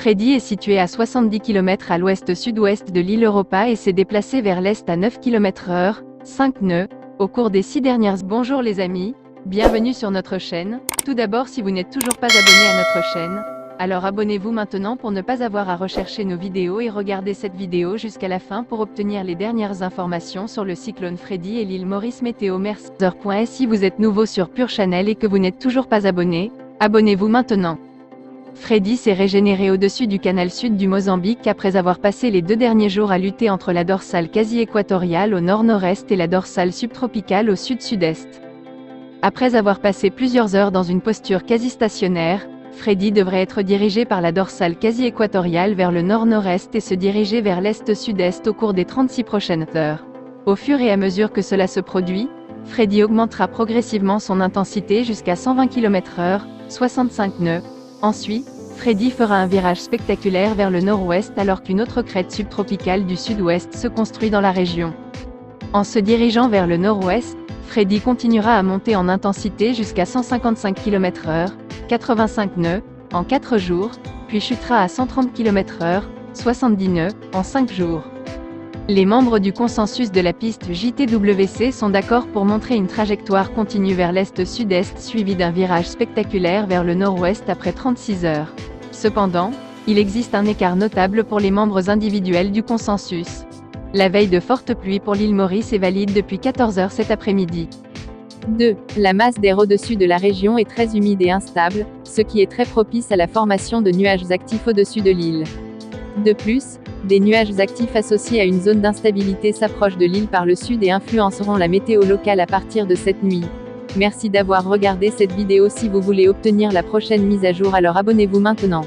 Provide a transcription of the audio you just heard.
Freddy est situé à 70 km à l'ouest-sud-ouest de l'île Europa et s'est déplacé vers l'est à 9 km/h, 5 nœuds, au cours des 6 dernières. Bonjour les amis, bienvenue sur notre chaîne. Tout d'abord, si vous n'êtes toujours pas abonné à notre chaîne, alors abonnez-vous maintenant pour ne pas avoir à rechercher nos vidéos et regardez cette vidéo jusqu'à la fin pour obtenir les dernières informations sur le cyclone Freddy et l'île Maurice Météo. Merci. Si vous êtes nouveau sur Pure Channel et que vous n'êtes toujours pas abonné, abonnez-vous maintenant. Freddy s'est régénéré au-dessus du canal sud du Mozambique après avoir passé les 2 derniers jours à lutter entre la dorsale quasi-équatoriale au nord-nord-est et la dorsale subtropicale au sud-sud-est. Après avoir passé plusieurs heures dans une posture quasi-stationnaire, Freddy devrait être dirigé par la dorsale quasi-équatoriale vers le nord-nord-est et se diriger vers l'est-sud-est au cours des 36 prochaines heures. Au fur et à mesure que cela se produit, Freddy augmentera progressivement son intensité jusqu'à 120 km/h, 65 nœuds. Ensuite, Freddy fera un virage spectaculaire vers le nord-ouest alors qu'une autre crête subtropicale du sud-ouest se construit dans la région. En se dirigeant vers le nord-ouest, Freddy continuera à monter en intensité jusqu'à 155 km/h, 85 nœuds, en 4 jours, puis chutera à 130 km/h, 70 nœuds, en 5 jours. Les membres du consensus de la piste JTWC sont d'accord pour montrer une trajectoire continue vers l'est-sud-est suivie d'un virage spectaculaire vers le nord-ouest après 36 heures. Cependant, il existe un écart notable pour les membres individuels du consensus. La veille de fortes pluies pour l'île Maurice est valide depuis 14 heures cet après-midi. 2. La masse d'air au-dessus de la région est très humide et instable, ce qui est très propice à la formation de nuages actifs au-dessus de l'île. De plus, des nuages actifs associés à une zone d'instabilité s'approchent de l'île par le sud et influenceront la météo locale à partir de cette nuit. Merci d'avoir regardé cette vidéo. Si vous voulez obtenir la prochaine mise à jour, alors abonnez-vous maintenant.